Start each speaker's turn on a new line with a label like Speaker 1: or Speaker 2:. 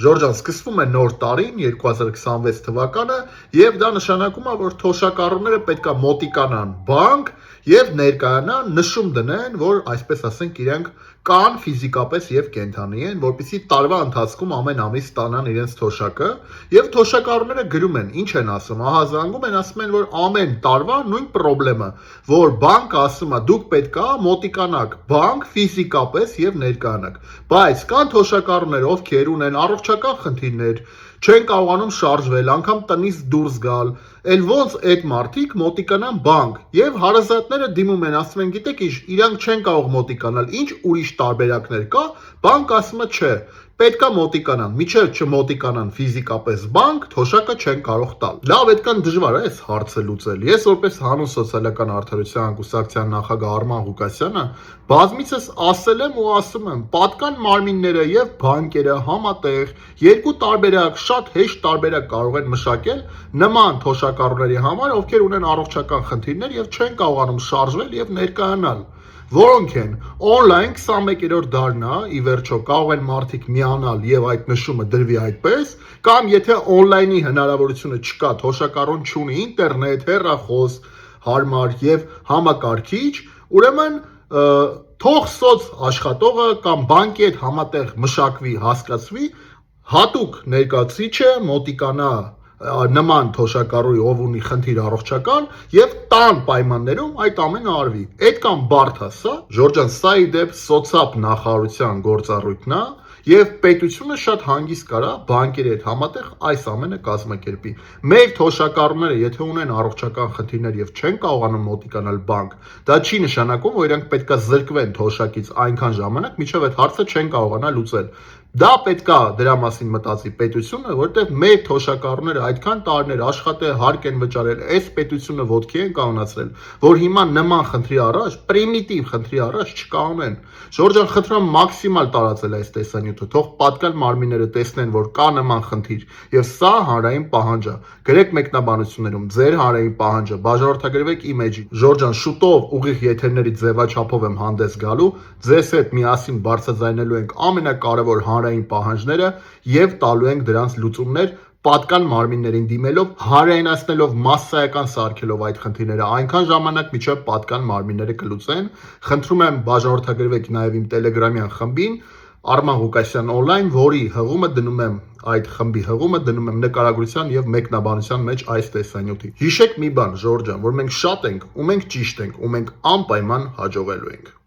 Speaker 1: Ժորժան, սկսվում է նոր տարին, 2026 թվականը, եւ դա նշանակում է, որ թոշակառուները պետք է մոտիկանան բանկ եւ ներկայանան, նշում դնեն, որ այսպես ասենք իրենք կան ֆիզիկապես եւ կենդանի են, որպեսզի տարվա ընթացքում ամեն ամիս ստանան իրենց թոշակը, եւ թոշակառուները գրում են, ինչ են ասում, ահա զանգում են, ասում են, որ ամեն տարվա նույն խնդրեմը, որ բանկը ասում է, դուք պետք է մոտիկանաք բանկ ֆիզիկապես եւ ներկայանաք, բայց կան թոշակառուներ, ովքեր ունեն առողջական խնդիրներ, չեն կարողանում շարժվել, անգամ տնից դուրս գալ, էլ ոնց այդ մարդիկ մոտիկանան բանկ եւ հարազատները դիմում են, ասում են, գիտեք ինչ, իրանք չեն կարող մոտիկանալ, ինչ ուրիշ տարբերակներ կա, բանկ ասում է չէ, պետքա մոտիկանան, միջև չմոտիկանան ֆիզիկապես բանկ, թոշակը չեն կարող տալ։ Լավ, այդքան դժվար է այս հարցը լուծել։ Ես որպես հանուն սոցիալական արդարության կուսակցության նախագահ Արման Ղուկասյանը բազմիցս ասել եմ ու ասում եմ, պատկան մարմինները եւ բանկերը համատեղ երկու տարբերակ, շատ հեշտ տարբերակ կարող են մշակել նման թոշակառուների համար, ովքեր ունեն առողջական խնդիրներ եւ չեն կարողանում շարժվել եւ ներկայանալ, որոնք են on-line 21-րդ դարն է, ի վերջո կարող են մարդիկ միանալ եւ այդ նշումը դրվի այդպես, կամ եթե on-line-ի հնարավորությունը չկա, թոշակառուն չունի ինտերնետ, հեռախոս, հարմար եւ համակարգիչ, ուրեմն թող սոց աշխատողը կամ բանկի հետ համատեղ մշակվի, հասկացվի, հատուկ ներկայացուցիչը մոտիկանա նման թոշակառուի, ով ունի խնդիր առողջական եւ տան պայմաններում այդ ամենը արվի։ Այդքան բարդ է սա, Ժորժան, սա ի դեպ սոցապ նախարարության գործառույթն է եւ պետությունը շատ հանգիստ կարա բանկերի հետ համատեղ այս ամենը կազմակերպի։ Մեր թոշակառուները, եթե ունեն առողջական խնդիրներ եւ չեն կարողանում մոտիկանալ բանկ, դա չի նշանակում, որ իրենք պետքա զրկվեն թոշակից այնքան ժամանակ, մինչեւ այդ հարցը չեն կարողանա լուծել։ Դա պետքա դրա մասին մտածի պետությունը, որտեղ մեր թոշակառուները այդքան տարիներ աշխատել, հարկ են վճարել, այս պետությունը ոտքի են կանոնացրել, որ հիմա նման խնդրի առաջ, պրիմիտիվ խնդրի առաջ չկանեն։ Ժորժան, խնդրում մաքսիմալ տարածել այս տեսանյութը, թող պատկան մարմինները տեսնեն, որ կա նման խնդիր, եւ սա հանրային պահանջ է։ Գրեք մեկնաբանություններում ձեր հանրային պահանջը, բաժանորդագրվեք իմեջին։ Ժորժան, շուտով ուղիղ եթերների ձևաչափով եմ հանդես գալու, ձեզ հետ միասին բարձրաձայնելու ենք ամենակարևոր հանրային պահանջները եւ տալու ենք դրանց լուծումներ պատկան մարմիններին դիմելով, հանրայնացնելով, մասսայական սարքելով այդ խնդիրները այնքան ժամանակ, մինչև պատկան մարմինները կլուծեն։ Խնդրում եմ բաժանորդագրվեք նաեւ իմ Telegram-յան խմբին Արման Ղուկասյան on-line, որի հղումը դնում եմ այդ խմբի հղումը դնում եմ նկարագրության եւ մեկնաբանության մեջ այս տեսանյութի։ Հիշեք մի բան, Ժորժան, որ մենք շատ ենք ու մենք ճիշտ ենք ու մենք անպայման հաջողելու ենք։